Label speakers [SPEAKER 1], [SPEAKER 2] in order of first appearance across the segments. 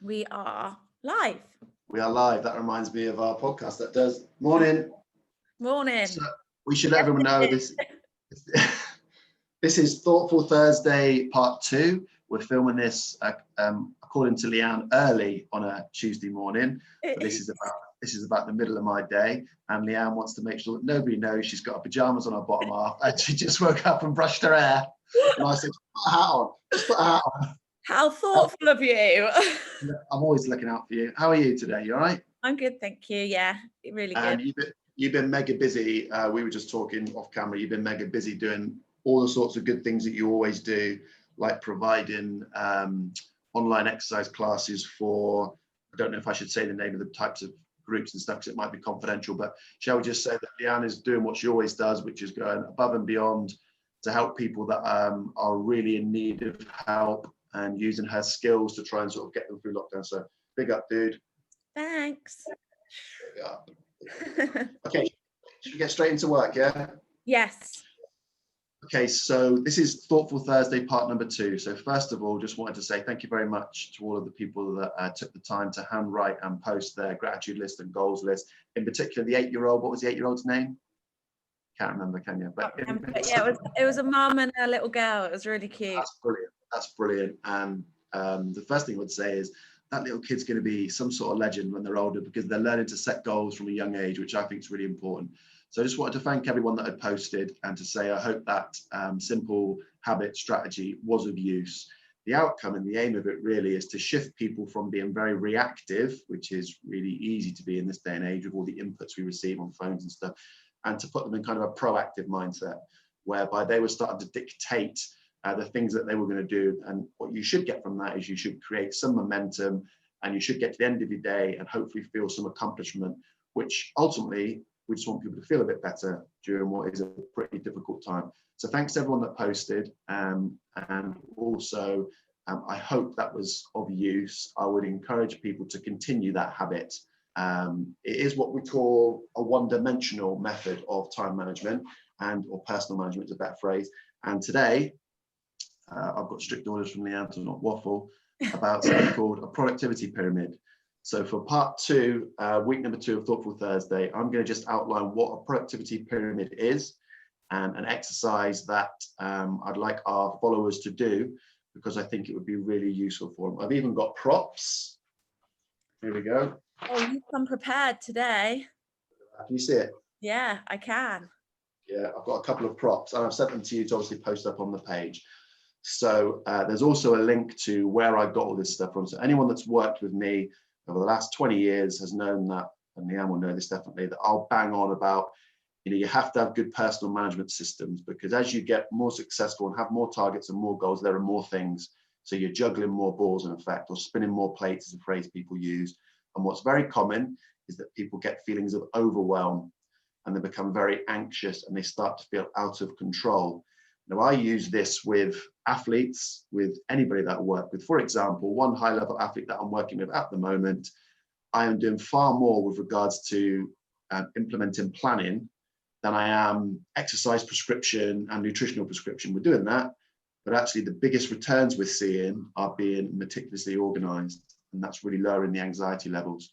[SPEAKER 1] We are live.
[SPEAKER 2] We are live. That reminds me of our podcast that does. Morning.
[SPEAKER 1] Morning.
[SPEAKER 2] So we should let everyone know this. This is Thoughtful Thursday Part 2. We're filming this, according to Leanne, early on a Tuesday morning. But this is about the middle of my day, and Leanne wants to make sure that nobody knows she's got her pajamas on her bottom half, and she just woke up and brushed her hair. And I said, "Put a hat on. Just put a hat on."
[SPEAKER 1] How thoughtful of you.
[SPEAKER 2] I'm always looking out for you. How are you today? You all right?
[SPEAKER 1] I'm good, thank you. Yeah, really good.
[SPEAKER 2] And you've been mega busy. We were just talking off camera. You've been mega busy doing all the sorts of good things that you always do, like providing online exercise classes for, I don't know if I should say the name of the types of groups and stuff because it might be confidential, but shall we just say that Leanne is doing what she always does, which is going above and beyond to help people that are really in need of help and using her skills to try and sort of get them through lockdown. So big up, dude.
[SPEAKER 1] Thanks.
[SPEAKER 2] Big up. Okay, should we get straight into work, yeah?
[SPEAKER 1] Yes.
[SPEAKER 2] Okay, so this is Thoughtful Thursday part number 2. So first of all, just wanted to say thank you very much to all of the people that took the time to handwrite and post their gratitude list and goals list. In particular, the 8-year-old, what was the 8-year-old's name? Can't remember, can you? But
[SPEAKER 1] yeah, it was a mum and a little girl. It was really cute.
[SPEAKER 2] That's brilliant. That's brilliant. And the first thing I would say is that little kid's going to be some sort of legend when they're older because they're learning to set goals from a young age, which I think is really important. So I just wanted to thank everyone that had posted and to say I hope that simple habit strategy was of use. The outcome and the aim of it really is to shift people from being very reactive, which is really easy to be in this day and age with all the inputs we receive on phones and stuff, and to put them in kind of a proactive mindset, whereby they were starting to dictate the things that they were going to do. And what you should get from that is you should create some momentum and you should get to the end of your day and hopefully feel some accomplishment, which ultimately we just want people to feel a bit better during what is a pretty difficult time. So thanks to everyone that posted. And also, I hope that was of use. I would encourage people to continue that habit. It is what we call a one-dimensional method of time management or personal management is a better phrase. And today, I've got strict orders from Leanne to not waffle about something called a productivity pyramid. So for part 2, week number 2 of Thoughtful Thursday, I'm going to just outline what a productivity pyramid is and an exercise that I'd like our followers to do because I think it would be really useful for them. I've even got props. Here we go.
[SPEAKER 1] Oh, you've come prepared today.
[SPEAKER 2] Can you see it?
[SPEAKER 1] Yeah, I can.
[SPEAKER 2] Yeah, I've got a couple of props and I've sent them to you to obviously post up on the page. So there's also a link to where I got all this stuff from. So anyone that's worked with me over the last 20 years has known that, and Leanne will know this definitely, that I'll bang on about, you have to have good personal management systems because as you get more successful and have more targets and more goals, there are more things. So you're juggling more balls in effect, or spinning more plates is a phrase people use. And what's very common is that people get feelings of overwhelm and they become very anxious and they start to feel out of control. Now, I use this with athletes, with anybody that I work with. For example, one high-level athlete that I'm working with at the moment, I am doing far more with regards to implementing planning than I am exercise prescription and nutritional prescription. We're doing that, but actually the biggest returns we're seeing are being meticulously organized, and that's really lowering the anxiety levels.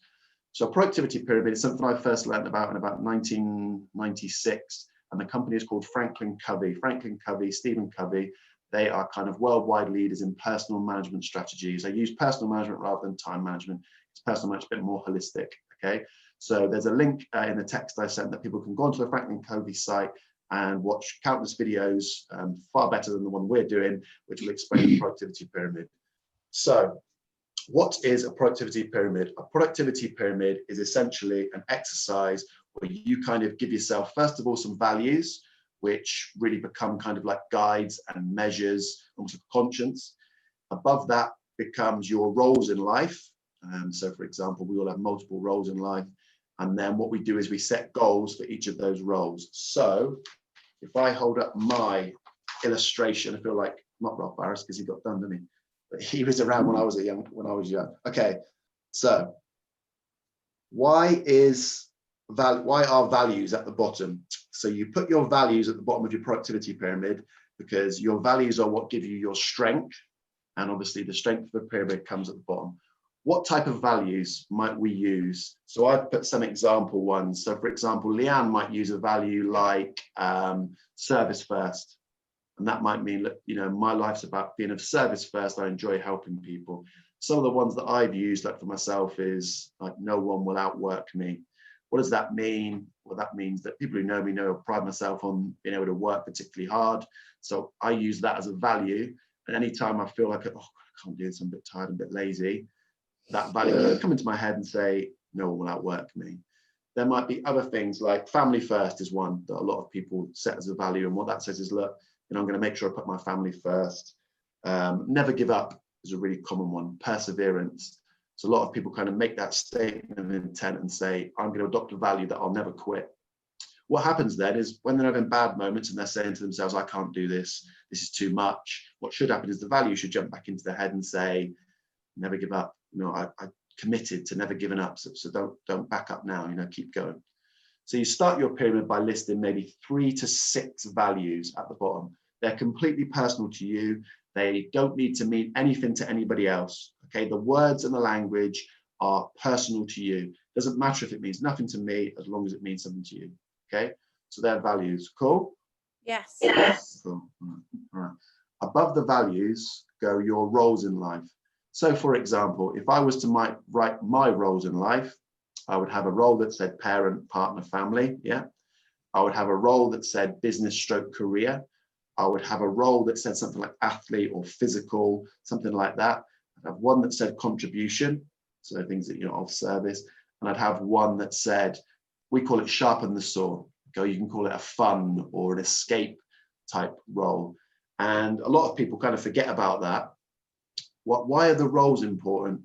[SPEAKER 2] So productivity pyramid is something I first learned about in about 1996. And the company is called Franklin Covey. Franklin Covey, Stephen Covey, they are kind of worldwide leaders in personal management strategies. They use personal management rather than time management. It's personal management a bit more holistic, okay? So there's a link in the text I sent that people can go onto the Franklin Covey site and watch countless videos, far better than the one we're doing, which will explain the productivity pyramid. So what is a productivity pyramid? A productivity pyramid is essentially an exercise where you kind of give yourself, first of all, some values, which really become kind of like guides and measures, almost a conscience. Above that becomes your roles in life. So for example, we all have multiple roles in life. And then what we do is we set goals for each of those roles. So if I hold up my illustration, I feel like, not Rob Barris, because he got done, didn't he? But he was around when I was young. Okay, so why are values at the bottom? So you put your values at the bottom of your productivity pyramid because your values are what give you your strength. And obviously the strength of the pyramid comes at the bottom. what type of values might we use? So I've put some example ones. So for example, Leanne might use a value like service first. And that might mean that, you know, my life's about being of service first. I enjoy helping people. Some of the ones that I've used, like for myself, is like, no one will outwork me. What does that mean? Well, that means that people who know me know I pride myself on being able to work particularly hard. So I use that as a value. And anytime I feel like, oh, I can't do this, I'm a bit tired, I'm a bit lazy, that value will come into my head and say, no one will outwork me. There might be other things like family first is one that a lot of people set as a value. And what that says is, look, you know, I'm going to make sure I put my family first. Never give up is a really common one. Perseverance. So a lot of people kind of make that statement of intent and say, I'm going to adopt a value that I'll never quit. What happens then is when they're having bad moments and they're saying to themselves, I can't do this, this is too much. What should happen is the value should jump back into their head and say, never give up. You know, I committed to never giving up. So don't back up now, you know, keep going. So you start your pyramid by listing maybe 3 to 6 values at the bottom. They're completely personal to you. They don't need to mean anything to anybody else. Okay, the words and the language are personal to you. Doesn't matter if it means nothing to me, as long as it means something to you. Okay, so they're values. Cool?
[SPEAKER 1] Yes.
[SPEAKER 2] Cool. All right. Above the values go your roles in life. So for example, if I was to write my roles in life, I would have a role that said parent, partner, family. Yeah. I would have a role that said business stroke career. I would have a role that said something like athlete or physical, something like that. I'd have one that said contribution, so things that, you know, of service. And I'd have one that said, we call it sharpen the saw. Okay, you can call it a fun or an escape type role. And a lot of people kind of forget about that. Why are the roles important?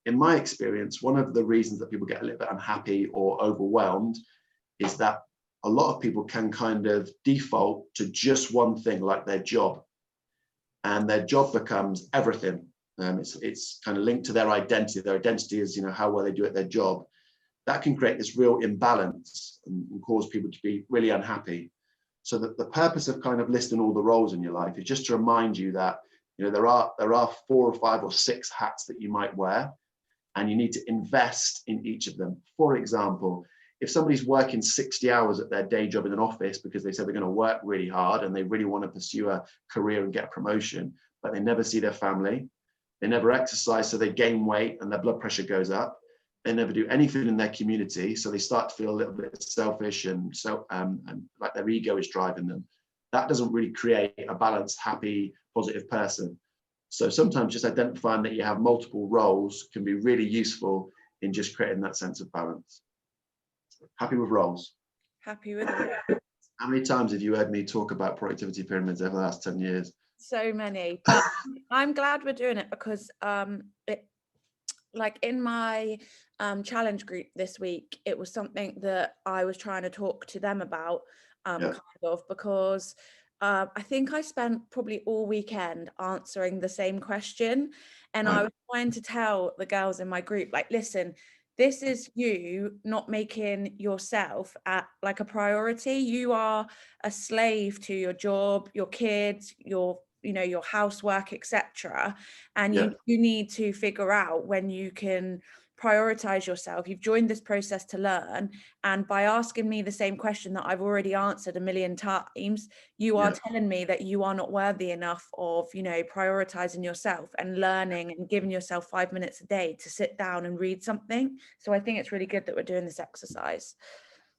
[SPEAKER 2] In my experience, one of the reasons that people get a little bit unhappy or overwhelmed is that a lot of people can kind of default to just one thing, like their job, and their job becomes everything. It's kind of linked to their identity. Their identity is, you know, how well they do at their job. That can create this real imbalance and cause people to be really unhappy. So that the purpose of kind of listing all the roles in your life is just to remind you that, you know, there are 4 or 5 or 6 hats that you might wear, and you need to invest in each of them. For example, if somebody's working 60 hours at their day job in an office because they said they're going to work really hard and they really want to pursue a career and get a promotion, but they never see their family, they never exercise, so they gain weight and their blood pressure goes up, they never do anything in their community, so they start to feel a little bit selfish and like their ego is driving them. That doesn't really create a balanced, happy, positive person. So sometimes just identifying that you have multiple roles can be really useful in just creating that sense of balance. Happy with roles? Happy with it. How many times have you heard me talk about productivity pyramids over the last 10 years?
[SPEAKER 1] So many, but I'm glad we're doing it because like in my challenge group this week, it was something that I was trying to talk to them about kind of because I think I spent probably all weekend answering the same question, and I was trying to tell the girls in my group, like, listen, this is you not making yourself like a priority. You are a slave to your job, your kids, your housework, etc. And you need to figure out when you can prioritize yourself. You've joined this process to learn, and by asking me the same question that I've already answered a million times, you are telling me that you are not worthy enough of, prioritizing yourself and learning and giving yourself 5 minutes a day to sit down and read something. So I think it's really good that we're doing this exercise.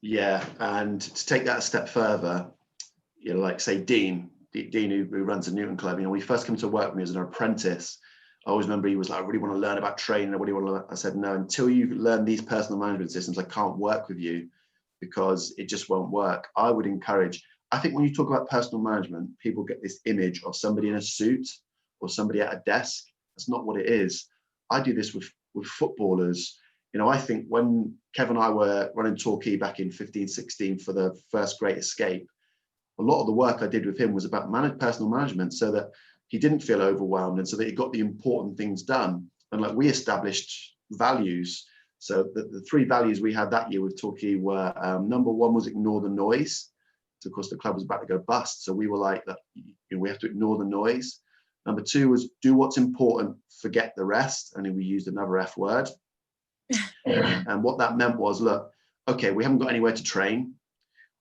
[SPEAKER 2] Yeah, and to take that a step further, like say Dean who runs the Newton Club, when he first came to work with me as an apprentice, I always remember he was like, I really want to learn about training. I said, no, until you learn these personal management systems, I can't work with you because it just won't work. I would encourage, I think when you talk about personal management, people get this image of somebody in a suit or somebody at a desk. That's not what it is. I do this with footballers. I think when Kevin and I were running Torquay back in 15, 16 for the first Great Escape, a lot of the work I did with him was about personal management so that he didn't feel overwhelmed and so that he got the important things done. And like we established values. So the 3 values we had that year with Torquay were, number 1 was ignore the noise. So of course the club was about to go bust. So we were like, that we have to ignore the noise. Number 2 was do what's important, forget the rest. And we used another F word. And what that meant was, look, okay, we haven't got anywhere to train.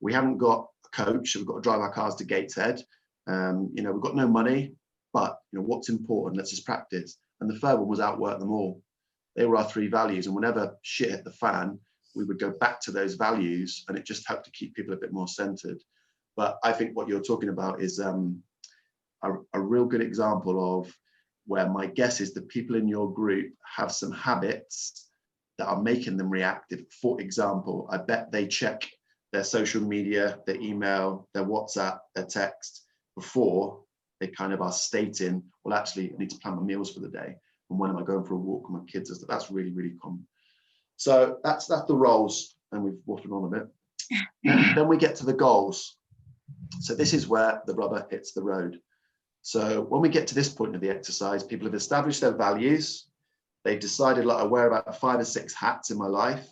[SPEAKER 2] We haven't got a coach. So we've got to drive our cars to Gateshead. We've got no money, but what's important? Let's just practice. And the third one was outwork them all. They were our 3 values. And whenever shit hit the fan, we would go back to those values, and it just helped to keep people a bit more centered. But I think what you're talking about is a real good example of where my guess is the people in your group have some habits that are making them reactive. For example, I bet they check their social media, their email, their WhatsApp, their text before they kind of are stating, well, actually, I need to plan my meals for the day. And when am I going for a walk with my kids? That's really, really common. So that's the roles, and we've waffled on a bit. Then we get to the goals. So this is where the rubber hits the road. So when we get to this point of the exercise, people have established their values. They've decided, like, I wear about 5 or 6 hats in my life.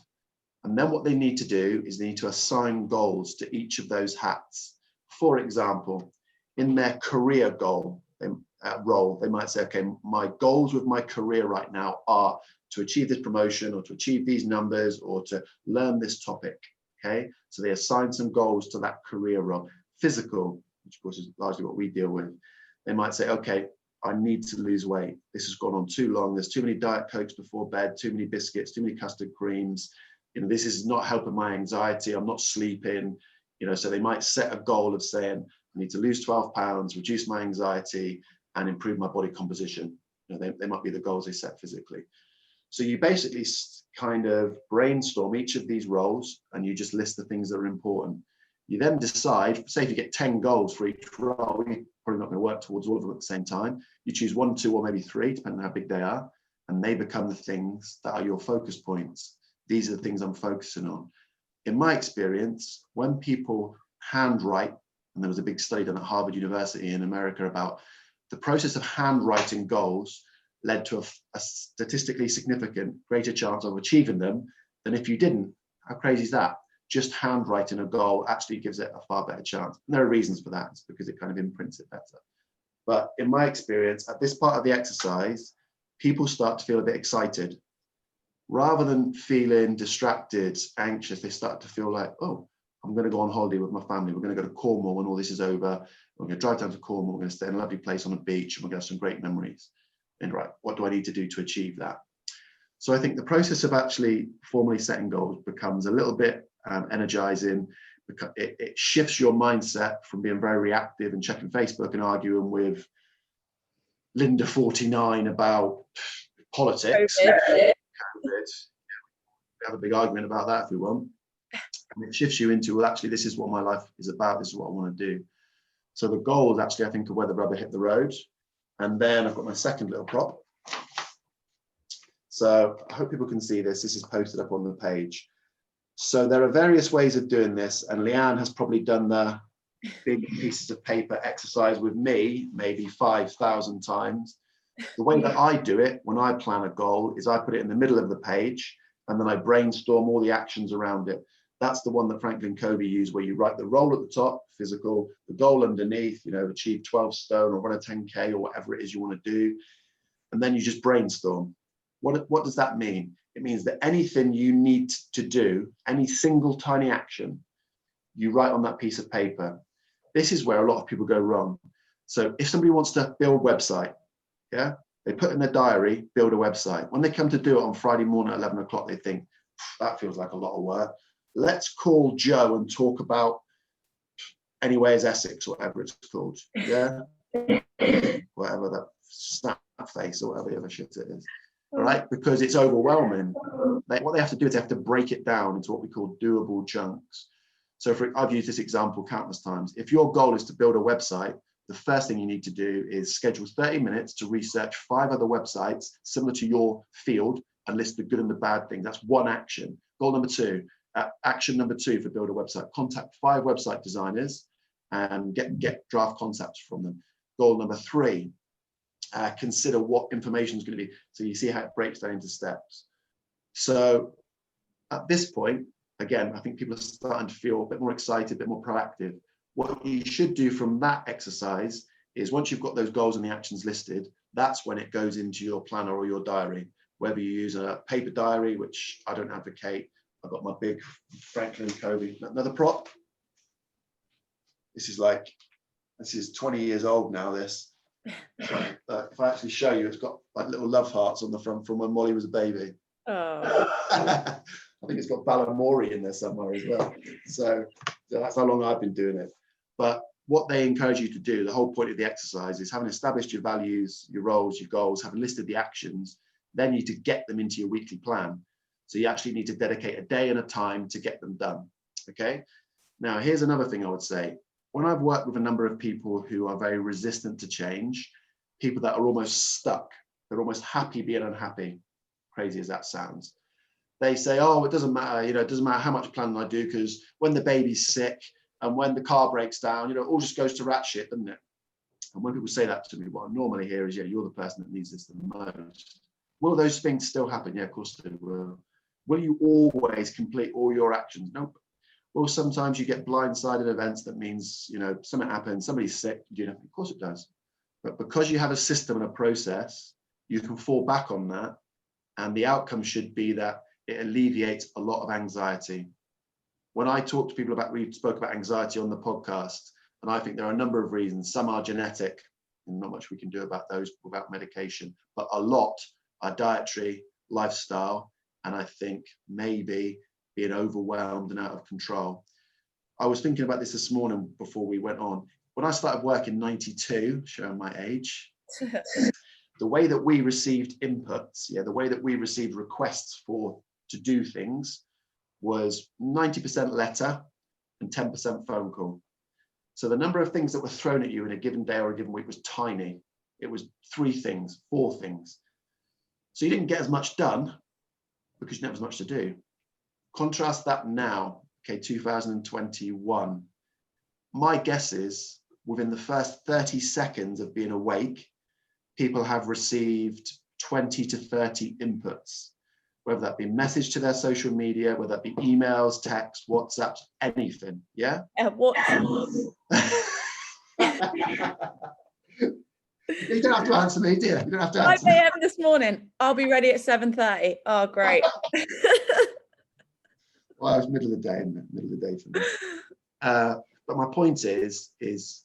[SPEAKER 2] And then what they need to do is they need to assign goals to each of those hats. For example, in their career goal, role, they might say, okay, my goals with my career right now are to achieve this promotion, or to achieve these numbers, or to learn this topic. Okay, so they assign some goals to that career role. Physical, which of course is largely what we deal with, they might say, okay, I need to lose weight. This has gone on too long. There's too many Diet Cokes before bed, too many biscuits, too many custard creams. This is not helping my anxiety. I'm not sleeping. So they might set a goal of saying, I need to lose 12 pounds, reduce my anxiety, and improve my body composition. They might be the goals they set physically. So you basically kind of brainstorm each of these roles, and you just list the things that are important. You then decide, say if you get 10 goals for each role, you're probably not going to work towards all of them at the same time. You choose 1, 2, or maybe 3, depending on how big they are, and they become the things that are your focus points. These are the things I'm focusing on. In my experience, when people handwrite, and there was a big study done at Harvard University in America about the process of handwriting goals led to a statistically significant greater chance of achieving them than if you didn't. How crazy is that? Just handwriting a goal actually gives it a far better chance. And there are reasons for that. It's because it kind of imprints it better. But in my experience, at this part of the exercise, people start to feel a bit excited. Rather than feeling distracted, anxious, they start to feel like, oh, I'm going to go on holiday with my family. We're going to go to Cornwall when all this is over. We're going to drive down to Cornwall. We're going to stay in a lovely place on a beach, and we're going to have some great memories. And right, what do I need to do to achieve that? So I think the process of actually formally setting goals becomes a little bit energizing, because it shifts your mindset from being very reactive and checking Facebook and arguing with Linda 49 about politics. COVID. We have a big argument about that if we want. And it shifts you into, well, actually, this is what my life is about. This is what I want to do. So the goals, actually, I think, are where the rubber hit the road. And then I've got my second little prop. So I hope people can see this. This is posted up on the page. So there are various ways of doing this. And Leanne has probably done the big pieces of paper exercise with me, maybe 5,000 times. The way that I do it when I plan a goal is I put it in the middle of the page, and then I brainstorm all the actions around it. That's the one that Franklin Covey used, where you write the role at the top, physical, the goal underneath, achieve 12 stone or run a 10K or whatever it is you want to do. And then you just brainstorm. What does that mean? It means that anything you need to do, any single tiny action, you write on that piece of paper. This is where a lot of people go wrong. So if somebody wants to build a website, yeah, they put in their diary, build a website. When they come to do it on Friday morning at 11 o'clock, they think, that feels like a lot of work. Let's call Joe and talk about Anyways Essex, or whatever it's called. Yeah, whatever that snap face or whatever the other shit it is. All right, because it's overwhelming. What they have to do is they have to break it down into what we call doable chunks. So I've used this example countless times. If your goal is to build a website, the first thing you need to do is schedule 30 minutes to research 5 other websites similar to your field and list the good and the bad things. That's one action. Goal number 2. Action number 2 for build a website: contact 5 website designers and get draft concepts from them. Goal number 3, consider what information is going to be. So you see how it breaks down into steps. So at this point, again, I think people are starting to feel a bit more excited, a bit more proactive. What you should do from that exercise is once you've got those goals and the actions listed, that's when it goes into your planner or your diary, whether you use a paper diary, which I don't advocate. I've got my big Franklin Covey, another prop. This is 20 years old now, this. If I actually show you, it's got like little love hearts on the front from when Molly was a baby.
[SPEAKER 1] Oh.
[SPEAKER 2] I think it's got Balamori in there somewhere as well. So that's how long I've been doing it. But what they encourage you to do, the whole point of the exercise is having established your values, your roles, your goals, having listed the actions, then you need to get them into your weekly plan. So you actually need to dedicate a day and a time to get them done. Okay. Now, here's another thing I would say. When I've worked with a number of people who are very resistant to change, people that are almost stuck, they're almost happy being unhappy, crazy as that sounds. They say, oh, it doesn't matter, it doesn't matter how much planning I do, because when the baby's sick and when the car breaks down, it all just goes to rat shit, doesn't it? And when people say that to me, what I normally hear is, yeah, you're the person that needs this the most. Will those things still happen? Yeah, of course they will. Will you always complete all your actions? Nope. Well, sometimes you get blindsided events that means, something happens, somebody's sick, of course it does. But because you have a system and a process, you can fall back on that. And the outcome should be that it alleviates a lot of anxiety. When I talk to people we spoke about anxiety on the podcast, and I think there are a number of reasons. Some are genetic, and not much we can do about those without medication, but a lot are dietary, lifestyle, and I think maybe being overwhelmed and out of control. I was thinking about this morning before we went on. When I started work in 92, showing my age, the way that we received inputs, the way that we received requests to do things was 90% letter and 10% phone call. So the number of things that were thrown at you in a given day or a given week was tiny. It was 3 things, 4 things. So you didn't get as much done because you didn't have as much to do. Contrast that now, 2021. My guess is within the first 30 seconds of being awake, people have received 20 to 30 inputs, whether that be message to their social media, whether that be emails, text, WhatsApp, anything. Yeah?
[SPEAKER 1] WhatsApp.
[SPEAKER 2] You don't have to answer me, do you? You don't have to answer
[SPEAKER 1] 5 a.m. this morning. I'll be ready at 7:30. Oh, great.
[SPEAKER 2] Well, it was middle of the day for me. But my point is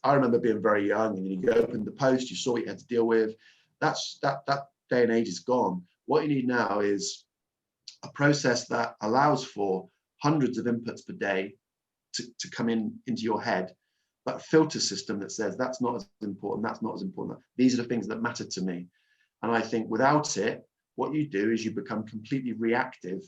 [SPEAKER 2] I remember being very young, and you opened the post, you saw what you had to deal with. That day and age is gone. What you need now is a process that allows for hundreds of inputs per day to come into your head, but a filter system that says that's not as important, that's not as important. These are the things that matter to me. And I think without it, what you do is you become completely reactive,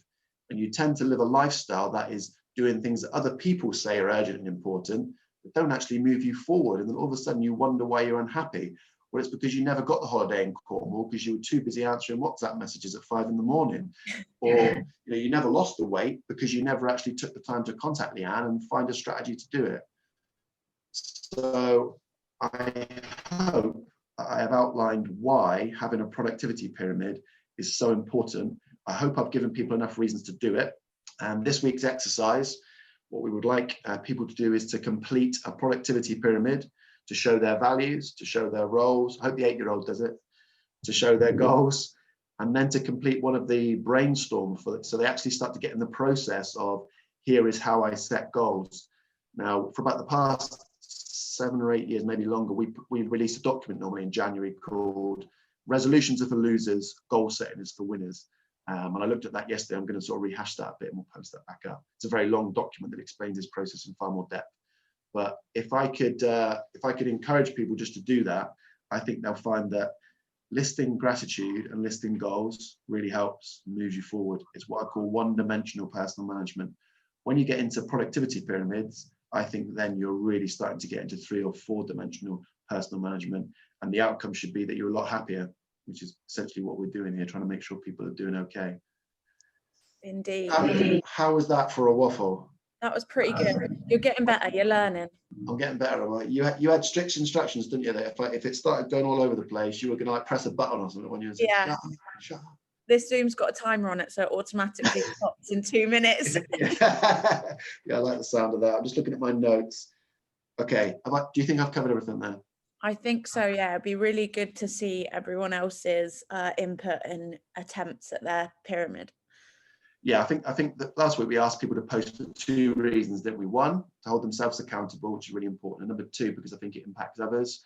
[SPEAKER 2] and you tend to live a lifestyle that is doing things that other people say are urgent and important, but don't actually move you forward. And then all of a sudden you wonder why you're unhappy. Well, it's because you never got the holiday in Cornwall because you were too busy answering WhatsApp messages at 5 a.m. Or you never lost the weight because you never actually took the time to contact Leanne and find a strategy to do it. So I hope I have outlined why having a productivity pyramid is so important. I hope I've given people enough reasons to do it. And this week's exercise, what we would like people to do is to complete a productivity pyramid, to show their values, to show their roles. I hope the 8-year-old does it, to show their goals, and then to complete one of the brainstorm for it. So they actually start to get in the process of, here is how I set goals. Now, for about the past 7 or 8 years, maybe longer, we release a document normally in January called Resolutions are for Losers, Goal Setting is for Winners. And I looked at that yesterday. I'm going to sort of rehash that a bit and we'll post that back up. It's a very long document that explains this process in far more depth. But if I could encourage people just to do that, I think they'll find that listing gratitude and listing goals really helps, moves you forward. It's what I call one-dimensional personal management. When you get into productivity pyramids, I think then you're really starting to get into 3 or 4-dimensional personal management, and the outcome should be that you're a lot happier, which is essentially what we're doing here, trying to make sure people are doing okay.
[SPEAKER 1] Indeed.
[SPEAKER 2] How was that for a waffle?
[SPEAKER 1] That was pretty good. You're getting better. You're learning.
[SPEAKER 2] I'm getting better. You had strict instructions, didn't you? That if it started going all over the place, you were going to press a button or something when you were saying, shut up.
[SPEAKER 1] This Zoom's got a timer on it, so it automatically stops in 2 minutes.
[SPEAKER 2] Yeah, I like the sound of that. I'm just looking at my notes. Okay, do you think I've covered everything there?
[SPEAKER 1] I think so, yeah. It'd be really good to see everyone else's input and attempts at their pyramid.
[SPEAKER 2] Yeah, I think that last week we asked people to post for 2 reasons, that we, one, to hold themselves accountable, which is really important, and number 2, because I think it impacts others.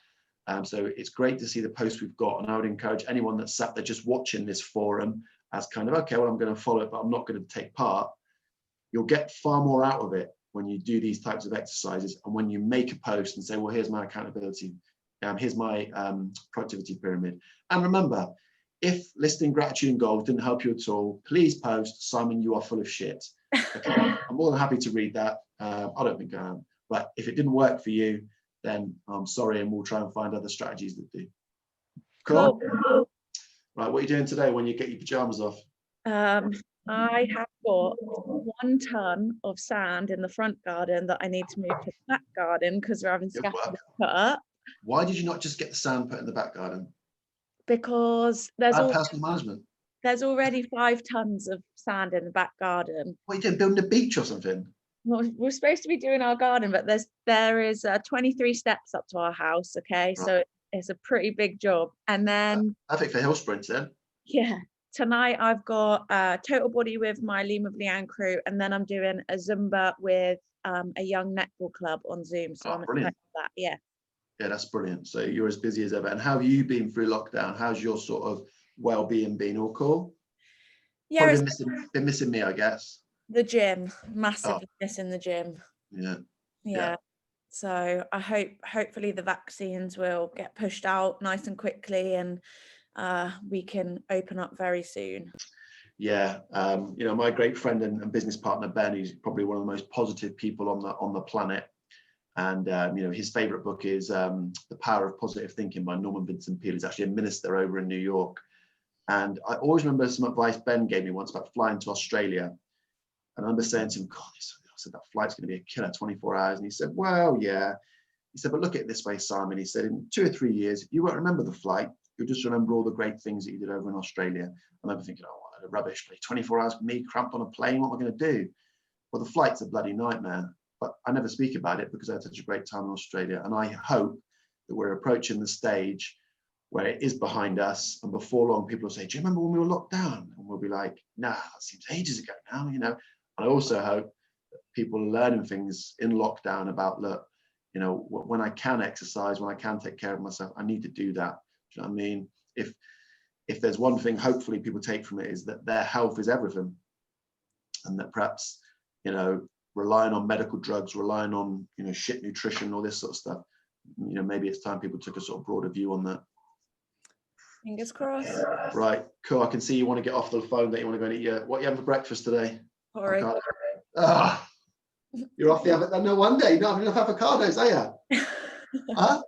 [SPEAKER 2] So it's great to see the posts we've got, and I would encourage anyone that's sat there just watching this forum as kind of, okay, well, I'm going to follow it, but I'm not going to take part. You'll get far more out of it when you do these types of exercises, and when you make a post and say, well, here's my accountability, here's my productivity pyramid. And remember, if listing gratitude and goals didn't help you at all, please post, Simon, you are full of shit. Okay, I'm more than happy to read that. I don't think I am. But if it didn't work for you, then I'm sorry, and we'll try and find other strategies that do. Cool. Right, what are you doing today when you get your pajamas off?
[SPEAKER 1] I have got 1 ton of sand in the front garden that I need to move to the back garden because we're having scaffolding put up.
[SPEAKER 2] Why did you not just get the sand put in the back garden?
[SPEAKER 1] Because there's
[SPEAKER 2] personal management.
[SPEAKER 1] There's already 5 tons of sand in the back garden.
[SPEAKER 2] What are you doing, building a beach or something?
[SPEAKER 1] Well, we're supposed to be doing our garden, but there is 23 steps up to our house, okay? Right. So it's a pretty big job. And then
[SPEAKER 2] perfect for hill sprints then.
[SPEAKER 1] Yeah, tonight I've got total body with my Lean with Leanne crew, and then I'm doing a Zumba with a young netball club on Zoom. So I'm excited for that. Yeah,
[SPEAKER 2] that's brilliant. So you're as busy as ever. And how have you been through lockdown? How's your sort of well-being been? All cool? Yeah, been missing me, I guess.
[SPEAKER 1] The gym, massively missing the gym.
[SPEAKER 2] Yeah.
[SPEAKER 1] So I hopefully the vaccines will get pushed out nice and quickly, and we can open up very soon.
[SPEAKER 2] Yeah, my great friend and business partner Ben, who's probably one of the most positive people on the planet, and his favorite book is The Power of Positive Thinking by Norman Vincent Peale. He's actually a minister over in New York, and I always remember some advice Ben gave me once about flying to Australia, and I remember saying to him, God, I said, that flight's going to be a killer, 24 hours, and he said, well, yeah. He said, but look at it this way, Simon. He said, in 2 or 3 years, you won't remember the flight. You'll just remember all the great things that you did over in Australia. And I'm thinking, oh, what a rubbish. 24 hours for me, cramped on a plane, what am I going to do? Well, the flight's a bloody nightmare. But I never speak about it because I had such a great time in Australia. And I hope that we're approaching the stage where it is behind us. And before long, people will say, do you remember when we were locked down? And we'll be like, nah, that seems ages ago now, And I also hope that people are learning things in lockdown about, look, when I can exercise, when I can take care of myself, I need to do that. Do you know what I mean? If there's one thing, hopefully people take from it, is that their health is everything, and that perhaps, relying on medical drugs, relying on, shit nutrition, all this sort of stuff, maybe it's time people took a sort of broader view on that.
[SPEAKER 1] Fingers crossed.
[SPEAKER 2] Right, cool. I can see you want to get off the phone, that you want to go and eat what you having for breakfast today?
[SPEAKER 1] Sorry.
[SPEAKER 2] You're off the avocado. No wonder you're not having enough avocados, are you? Huh?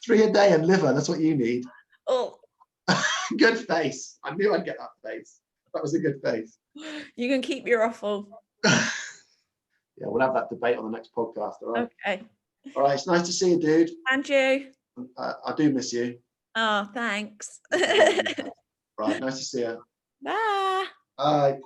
[SPEAKER 2] 3 a day and liver, that's what you need.
[SPEAKER 1] Oh.
[SPEAKER 2] Good face. I knew I'd get that face. That was a good face.
[SPEAKER 1] You can keep your offal.
[SPEAKER 2] Yeah, we'll have that debate on the next podcast. All right.
[SPEAKER 1] Okay.
[SPEAKER 2] All right. It's nice to see you, dude.
[SPEAKER 1] And you.
[SPEAKER 2] I do miss you.
[SPEAKER 1] Oh, thanks.
[SPEAKER 2] Right. Nice to see you.
[SPEAKER 1] Bye.
[SPEAKER 2] Bye.